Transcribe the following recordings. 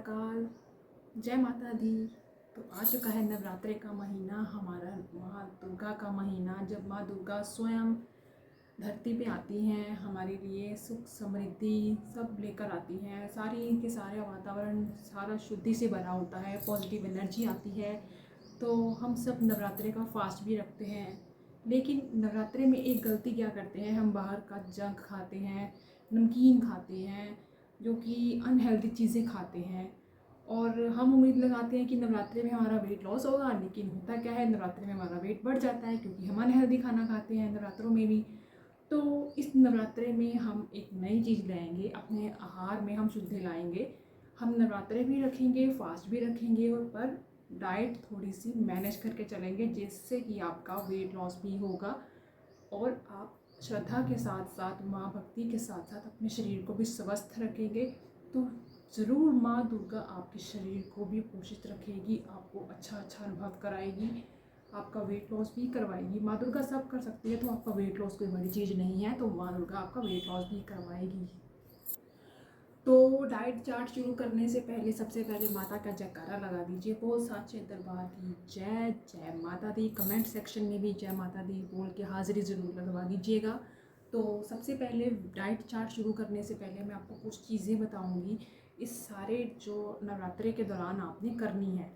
अकाल, जय माता दी। तो आ चुका है नवरात्रे का महीना, हमारा माँ दुर्गा का महीना, जब माँ दुर्गा स्वयं धरती पे आती हैं, हमारे लिए सुख समृद्धि सब लेकर आती हैं। सारी के सारे वातावरण सारा शुद्धि से भरा होता है, पॉजिटिव एनर्जी आती है। तो हम सब नवरात्रे का फास्ट भी रखते हैं, लेकिन नवरात्रे में एक गलती क्या करते हैं, हम बाहर का जंक खाते हैं, नमकीन खाते हैं, जो कि अनहेल्दी चीज़ें खाते हैं। और हम उम्मीद लगाते हैं कि नवरात्रि में हमारा वेट लॉस होगा, लेकिन होता क्या है, नवरात्रि में हमारा वेट बढ़ जाता है, क्योंकि हम अनहेल्दी खाना खाते हैं नवरात्रों में भी। तो इस नवरात्रे में हम एक नई चीज़ लाएंगे, अपने आहार में हम शुद्धि लाएंगे। हम नवरात्रे भी रखेंगे, फास्ट भी रखेंगे, और पर डाइट थोड़ी सी मैनेज करके चलेंगे, जिससे कि आपका वेट लॉस भी होगा और आप श्रद्धा के साथ साथ, माँ भक्ति के साथ साथ अपने शरीर को भी स्वस्थ रखेंगे। तो ज़रूर माँ दुर्गा आपके शरीर को भी पोषित रखेगी, आपको अच्छा अच्छा अनुभव कराएगी, आपका वेट लॉस भी करवाएगी। माँ दुर्गा सब कर सकती है, तो आपका वेट लॉस कोई बड़ी चीज़ नहीं है, तो माँ दुर्गा आपका वेट लॉस भी करवाएगी। तो डाइट चार्ट शुरू करने से पहले सबसे पहले माता का जयकारा लगा दीजिए, बोल साचे दरबार की जय, जय माता दी। कमेंट सेक्शन में भी जय माता दी बोल के हाजिरी ज़रूर लगवा दीजिएगा। तो सबसे पहले डाइट चार्ट शुरू करने से पहले मैं आपको कुछ चीज़ें बताऊंगी, इस सारे जो नवरात्रे के दौरान आपने करनी है।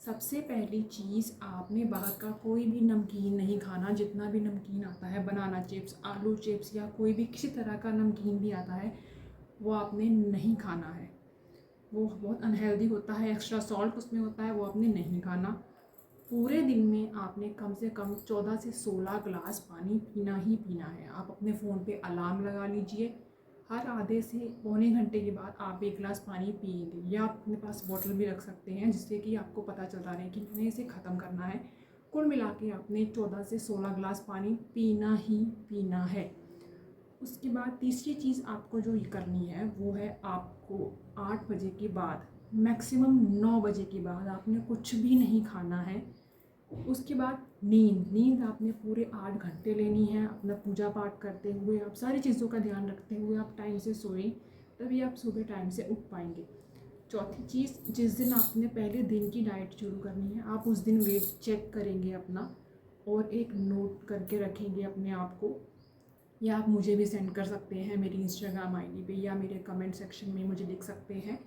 सबसे पहली चीज़, आपने बाहर का कोई भी नमकीन नहीं खाना। जितना भी नमकीन आता है, बनाना चिप्स, आलू चिप्स, या कोई भी किसी तरह का नमकीन भी आता है, वो आपने नहीं खाना है। वो बहुत अनहेल्दी होता है, एक्स्ट्रा सॉल्ट उसमें होता है, वो आपने नहीं खाना। पूरे दिन में आपने कम से कम 14 से 16 गिलास पानी पीना ही पीना है। आप अपने फ़ोन पे अलार्म लगा लीजिए, हर आधे से पौने घंटे के बाद आप 1 गिलास पानी पिएंगे, या आप अपने पास बॉटल भी रख सकते हैं, जिससे कि आपको पता चलता रहे कि मैंने इसे ख़त्म करना है। कुल मिला के आपने 14 से 16 गिलास पानी पीना ही पीना है। उसके बाद तीसरी चीज़ आपको जो ये करनी है, वो है आपको 8 बजे के बाद, मैक्सिमम 9 बजे के बाद आपने कुछ भी नहीं खाना है। उसके बाद नींद आपने पूरे 8 घंटे लेनी है। अपना पूजा पाठ करते हुए, आप सारी चीज़ों का ध्यान रखते हुए आप टाइम से सोएं, तभी आप सुबह टाइम से उठ पाएंगे। चौथी चीज़, जिस दिन आपने पहले दिन की डाइट शुरू करनी है, आप उस दिन वेट चेक करेंगे अपना, और एक नोट करके रखेंगे अपने आप को, या आप मुझे भी सेंड कर सकते हैं मेरी इंस्टाग्राम आईडी पे, या मेरे कमेंट सेक्शन में मुझे लिख सकते हैं।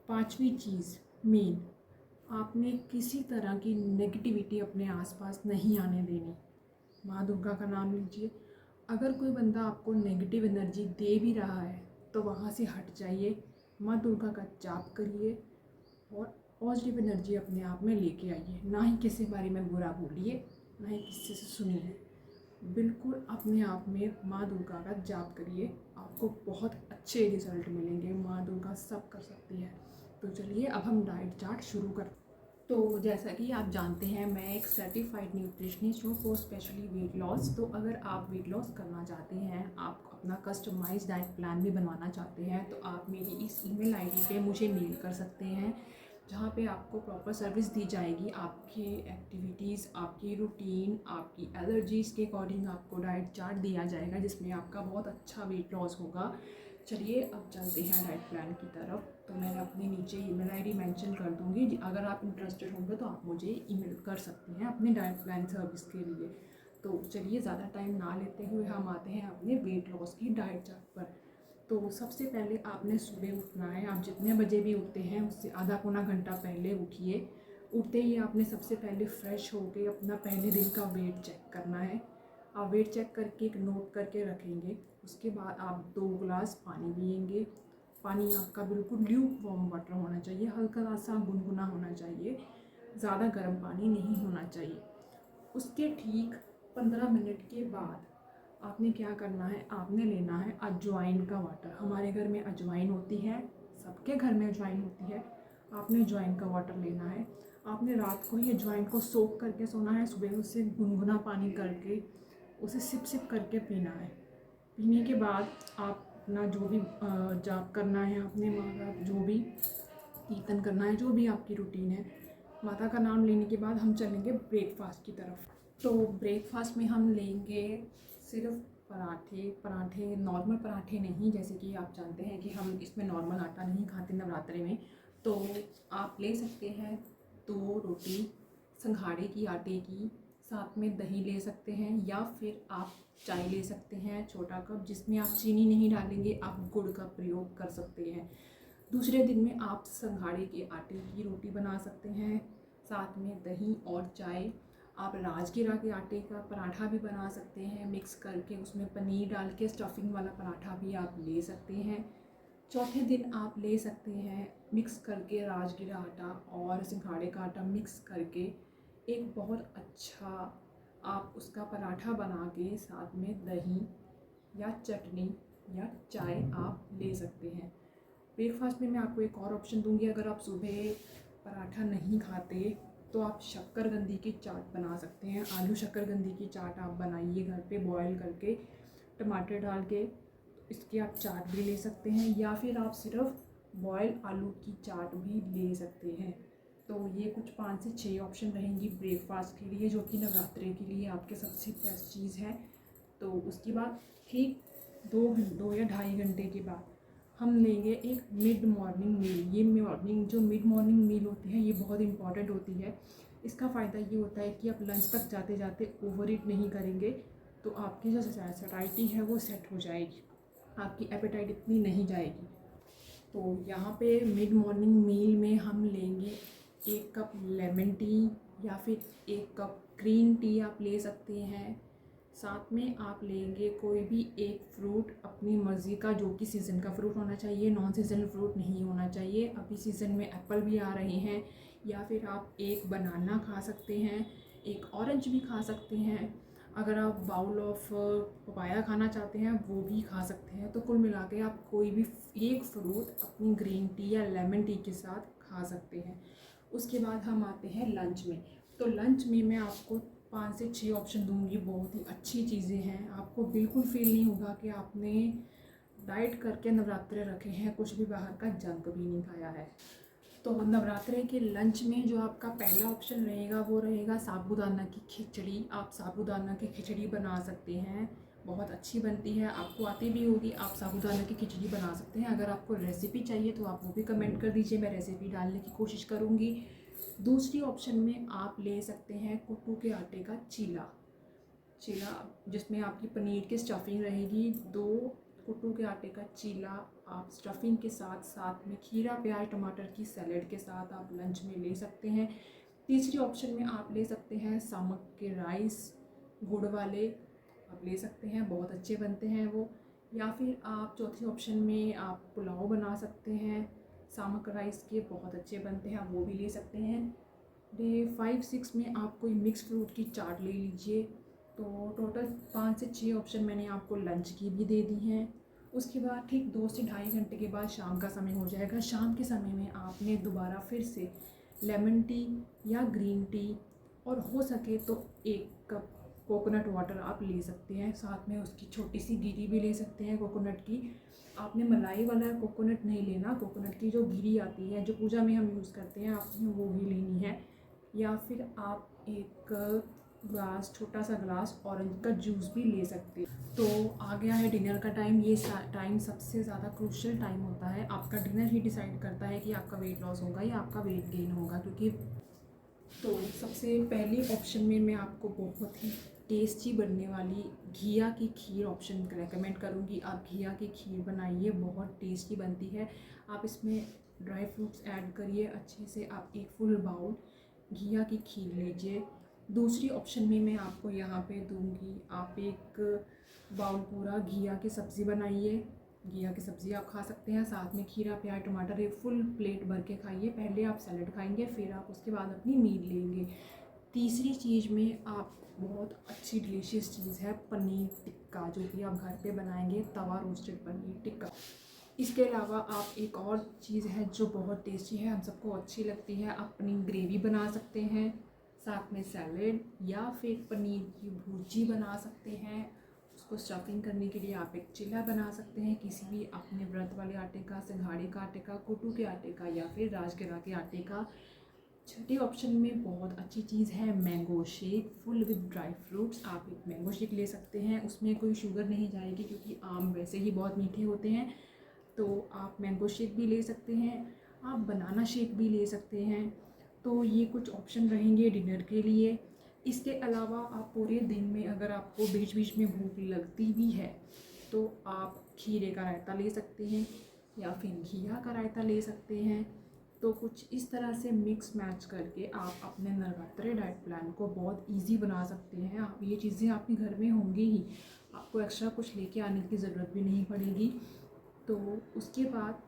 पांचवी चीज़ मेन, आपने किसी तरह की नेगेटिविटी अपने आसपास नहीं आने देनी। माँ दुर्गा का नाम लीजिए, अगर कोई बंदा आपको नेगेटिव एनर्जी दे भी रहा है, तो वहाँ से हट जाइए, माँ दुर्गा का जाप करिए और पॉजिटिव एनर्जी अपने आप में लेके आइए। ना ही किसी बारे में बुरा बोलिए, ना ही किसी से सुनिए, बिल्कुल अपने आप में माँ दुर्गा का जाप करिए, आपको बहुत अच्छे रिजल्ट मिलेंगे। माँ दुर्गा सब कर सकती है। तो चलिए अब हम डाइट चार्ट शुरू करते हैं। तो जैसा कि आप जानते हैं, मैं एक सर्टिफाइड न्यूट्रिशनिस्ट हूँ फॉर स्पेशली वेट लॉस। तो अगर आप वेट लॉस करना चाहते हैं, आप अपना कस्टमाइज डाइट प्लान भी बनवाना चाहते हैं, तो आप मेरी इस ईमेल आईडी पे मुझे मेल कर सकते हैं, जहाँ पे आपको प्रॉपर सर्विस दी जाएगी। आपके एक्टिविटीज़, आपकी रूटीन, आपकी एलर्जीज़ के अकॉर्डिंग आपको डाइट चार्ट दिया जाएगा, जिसमें आपका बहुत अच्छा वेट लॉस होगा। चलिए अब चलते हैं डाइट प्लान की तरफ। तो मैं अपने नीचे ईमेल आईडी मेंशन कर दूँगी, अगर आप इंटरेस्टेड होंगे तो आप मुझे ईमेल कर सकते हैं अपने डाइट प्लान सर्विस के लिए। तो चलिए ज़्यादा टाइम ना लेते हुए हम आते हैं अपने वेट लॉस की डाइट चार्ट पर। तो सबसे पहले आपने सुबह उठना है। आप जितने बजे भी उठते हैं, उससे आधा पौना घंटा पहले उठिए। उठते ही आपने सबसे पहले फ्रेश होकर अपना पहले दिन का वेट चेक करना है। आप वेट चेक करके एक नोट करके रखेंगे। उसके बाद आप 2 गिलास पानी पिएंगे। पानी आपका बिल्कुल ल्यूक वार्म वाटर होना चाहिए, हल्का सा गुनगुना होना चाहिए, ज़्यादा गर्म पानी नहीं होना चाहिए। उसके ठीक 15 मिनट के बाद आपने क्या करना है, आपने लेना है अजवाइन का वाटर। हमारे घर में अजवाइन होती है, सबके घर में अजवाइन होती है। आपने अजवाइन का वाटर लेना है। आपने रात को ही अजवाइन को सोख करके सोना है, सुबह उसे गुनगुना पानी करके उसे सिप सिप करके पीना है। पीने के बाद आप अपना जो भी जाप करना है, अपने माँ का जो भी कीर्तन करना है, जो भी आपकी रूटीन है, माता का नाम लेने के बाद हम चलेंगे ब्रेकफास्ट की तरफ। तो ब्रेकफास्ट में हम लेंगे सिर्फ पराठे नॉर्मल पराठे नहीं, जैसे कि आप जानते हैं कि हम इसमें नॉर्मल आटा नहीं खाते नवरात्रे में, तो आप ले सकते हैं 2 रोटी संघाड़े की आटे की, साथ में दही ले सकते हैं, या फिर आप चाय ले सकते हैं छोटा कप, जिसमें आप चीनी नहीं डालेंगे, आप गुड़ का प्रयोग कर सकते हैं। दूसरे दिन में आप संघाड़े के आटे की रोटी बना सकते हैं, साथ में दही और चाय। आप राजगिरा के आटे का पराठा भी बना सकते हैं मिक्स करके, उसमें पनीर डाल के स्टफिंग वाला पराठा भी आप ले सकते हैं। चौथे दिन आप ले सकते हैं मिक्स करके राजगिरा आटा और सिंघाड़े का आटा मिक्स करके एक बहुत अच्छा आप उसका पराठा बना के साथ में दही या चटनी या चाय आप ले सकते हैं। ब्रेकफास्ट में मैं आपको एक और ऑप्शन दूंगी, अगर आप सुबह पराठा नहीं खाते तो आप शक्करकंदी की चाट बना सकते हैं। आलू शक्करकंदी की चाट आप बनाइए घर पे बॉयल करके टमाटर डाल के, इसकी आप चाट भी ले सकते हैं, या फिर आप सिर्फ बॉयल आलू की चाट भी ले सकते हैं। तो ये कुछ 5 से 6 ऑप्शन रहेंगी ब्रेकफास्ट के लिए, जो कि नवरात्रे के लिए आपके सबसे बेस्ट चीज़ है। तो उसके बाद ठीक 2 या ढाई घंटे के बाद हम लेंगे एक मिड मॉर्निंग मील। ये जो मिड मॉर्निंग मील होती है ये बहुत इंपॉर्टेंट होती है। इसका फ़ायदा ये होता है कि आप लंच तक जाते जाते ओवर ईट नहीं करेंगे, तो आपकी जो सैटिस्फैक्शन है वो सेट हो जाएगी, आपकी एपेटाइट इतनी नहीं जाएगी। तो यहाँ पे मिड मॉर्निंग मील में हम लेंगे 1 कप लेमन टी या फिर 1 कप ग्रीन टी आप ले सकते हैं। साथ में आप लेंगे कोई भी एक फ्रूट अपनी मर्ज़ी का, जो कि सीज़न का फ्रूट होना चाहिए, नॉन सीजनल फ्रूट नहीं होना चाहिए। अभी सीज़न में एप्पल भी आ रहे हैं, या फिर आप एक बनाना खा सकते हैं, एक ऑरेंज भी खा सकते हैं। अगर आप बाउल ऑफ पपाया खाना चाहते हैं वो भी खा सकते हैं। तो कुल मिला के आप कोई भी एक फ्रूट अपनी ग्रीन टी या लेमन टी के साथ खा सकते हैं। उसके बाद हम आते हैं लंच में। तो लंच में मैं आपको 5 से 6 ऑप्शन दूंगी, बहुत ही अच्छी चीज़ें हैं। आपको बिल्कुल फील नहीं होगा कि आपने डाइट करके नवरात्रे रखे हैं, कुछ भी बाहर का जंक भी नहीं खाया है। तो नवरात्रे के लंच में जो आपका पहला ऑप्शन रहेगा वो रहेगा साबूदाना की खिचड़ी। आप साबूदाना की खिचड़ी बना सकते हैं, बहुत अच्छी बनती है, आपको आती भी होगी। आप साबूदाना की खिचड़ी बना सकते हैं। अगर आपको रेसिपी चाहिए तो आप वो भी कमेंट कर दीजिए, मैं रेसिपी डालने की कोशिश करूँगी। दूसरी ऑप्शन में आप ले सकते हैं कुट्टू के आटे का चीला, जिसमें आपकी पनीर की स्टफिंग रहेगी। 2 कुट्टू के आटे का चीला आप स्टफिंग के साथ साथ में खीरा प्याज टमाटर की सैलेड के साथ आप लंच में ले सकते हैं। तीसरी ऑप्शन में आप ले सकते हैं सामक के राइस, गुड़ वाले आप ले सकते हैं, बहुत अच्छे बनते हैं वो। या फिर आप चौथी ऑप्शन में आप पुलाव बना सकते हैं, सामक राइस के बहुत अच्छे बनते हैं, आप वो भी ले सकते हैं। डे 5-6 में आप कोई मिक्स फ्रूट की चाट ले लीजिए। तो टोटल 5 से 6 ऑप्शन मैंने आपको लंच की भी दे दी हैं। उसके बाद ठीक 2 से ढाई घंटे के बाद शाम का समय हो जाएगा। शाम के समय में आपने दोबारा फिर से लेमन टी या ग्रीन टी, और हो सके तो 1 कप कोकोनट वाटर आप ले सकते हैं, साथ में उसकी छोटी सी गिरी भी ले सकते हैं कोकोनट की। आपने मलाई वाला कोकोनट नहीं लेना, कोकोनट की जो गिरी आती है जो पूजा में हम यूज़ करते हैं, आपने वो ही लेनी है। या फिर आप एक ग्लास, छोटा सा ग्लास ऑरेंज का जूस भी ले सकते हैं। तो आ गया है डिनर का टाइम। ये टाइम सबसे ज़्यादा क्रूशियल टाइम होता है, आपका डिनर ही डिसाइड करता है कि आपका वेट लॉस होगा या आपका वेट गेन होगा। क्योंकि तो सबसे पहली ऑप्शन में मैं आपको बहुत ही टेस्टी बनने वाली घिया की खीर ऑप्शन रेकमेंड करूँगी। आप घिया की खीर बनाइए, बहुत टेस्टी बनती है। आप इसमें ड्राई फ्रूट्स ऐड करिए अच्छे से। आप एक फुल बाउल घिया की खीर लीजिए। दूसरी ऑप्शन में मैं आपको यहाँ पे दूंगी, आप एक बाउल पूरा घिया की सब्ज़ी बनाइए। घिया की सब्ज़ी आप खा सकते हैं, साथ में खीरा प्याज टमाटर एक फुल प्लेट भर के खाइए। पहले आप सैलेड खाएंगे, फिर आप उसके बाद अपनी मील लेंगे। तीसरी चीज़ में आप बहुत अच्छी डिलीशियस चीज़ है पनीर टिक्का, जो कि आप घर पे बनाएंगे, तवा रोस्टेड पनीर टिक्का। इसके अलावा आप एक और चीज़ है जो बहुत टेस्टी है, हम सबको अच्छी लगती है, आप पनीर ग्रेवी बना सकते हैं, साथ में सैलेड, या फिर पनीर की भुर्जी बना सकते हैं। उसको स्टफिंग करने के लिए आप एक चिल्ला बना सकते हैं, किसी भी अपने व्रत वाले आटे का, सिंघाड़े का आटे का, कुट्टू के आटे का, या फिर राजगिरा के आटे का। छठे ऑप्शन में बहुत अच्छी चीज़ है mango shake full with dry fruits. आप एक मैंगो शेक ले सकते हैं, उसमें कोई शुगर नहीं जाएगी क्योंकि आम वैसे ही बहुत मीठे होते हैं। तो आप मैंगो शेक भी ले सकते हैं, आप बनाना शेक भी ले सकते हैं। तो ये कुछ ऑप्शन रहेंगे डिनर के लिए। इसके अलावा आप पूरे दिन में अगर आपको बीच बीच में भूख लगती भी है तो आप खीरे का रायता ले सकते हैं या फिर घिया का रायता ले सकते हैं। तो कुछ इस तरह से मिक्स मैच करके आप अपने नवरात्रि डाइट प्लान को बहुत इजी बना सकते हैं। आप ये चीज़ें आपके घर में होंगी ही, आपको एक्स्ट्रा कुछ लेके आने की ज़रूरत भी नहीं पड़ेगी। तो उसके बाद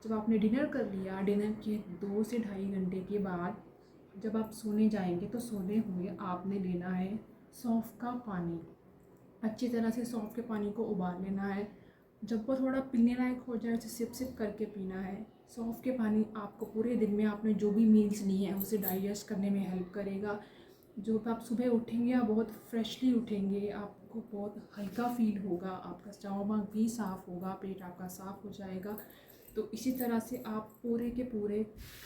जब आपने डिनर कर लिया, डिनर के 2 से ढाई घंटे के बाद जब आप सोने जाएंगे तो सोने हुए आपने लेना है सौंफ का पानी। अच्छी तरह से सौंफ के पानी को उबाल लेना है। जब वो थोड़ा पीने लायक हो जाए उसे सिप सिप करके पीना है। सौंफ के पानी आपको पूरे दिन में आपने जो भी मील्स ली हैं उसे डाइजेस्ट करने में हेल्प करेगा। जो आप सुबह उठेंगे आप बहुत फ्रेशली उठेंगे, आपको बहुत हल्का फील होगा, आपका स्टमक भी साफ़ होगा, पेट आपका साफ़ हो जाएगा। तो इसी तरह से आप पूरे के पूरे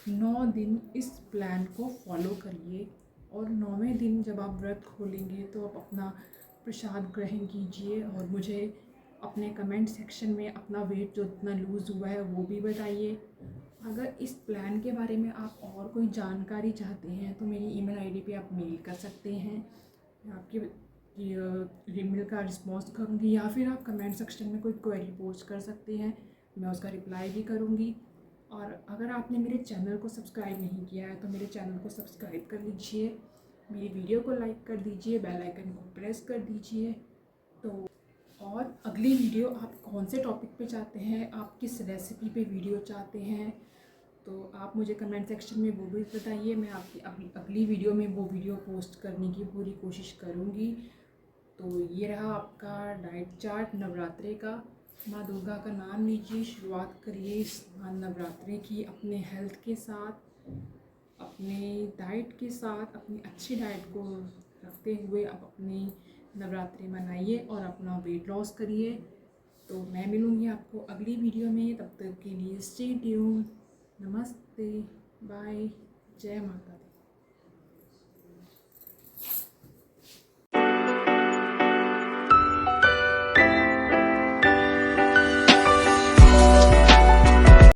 9 दिन इस प्लान को फॉलो करिए। और 9वें दिन जब आप व्रत खोलेंगे तो आप अपना प्रसाद ग्रहण कीजिए और मुझे अपने कमेंट सेक्शन में अपना वेट जो इतना लूज़ हुआ है वो भी बताइए। अगर इस प्लान के बारे में आप और कोई जानकारी चाहते हैं तो मेरी ईमेल आईडी पे आप मेल कर सकते हैं। मैं आपकी ईमेल का रिस्पॉन्स करूँगी या फिर आप कमेंट सेक्शन में कोई क्वेरी पोस्ट कर सकते हैं, मैं उसका रिप्लाई भी करूँगी। और अगर आपने मेरे चैनल को सब्सक्राइब नहीं किया है तो मेरे चैनल को सब्सक्राइब कर लीजिए, मेरी वीडियो को लाइक कर दीजिए, बेल आइकन को प्रेस कर दीजिए। तो और अगली वीडियो आप कौन से टॉपिक पे चाहते हैं, आप किस रेसिपी पे वीडियो चाहते हैं, तो आप मुझे कमेंट सेक्शन में वो भी बताइए। मैं आपकी अगली वीडियो में वो वीडियो पोस्ट करने की पूरी कोशिश करूँगी। तो ये रहा आपका डाइट चार्ट नवरात्रे का। माँ दुर्गा का नाम लीजिए, शुरुआत करिए इस नवरात्रे की अपने हेल्थ के साथ, अपने डाइट के साथ, अपनी अच्छी डाइट को रखते हुए आप अपनी नवरात्रि मनाइए और अपना वेट लॉस करिए। तो मैं मिलूँगी आपको अगली वीडियो में, तब तक के लिए स्टे ट्यून। नमस्ते, बाय, जय माता दी।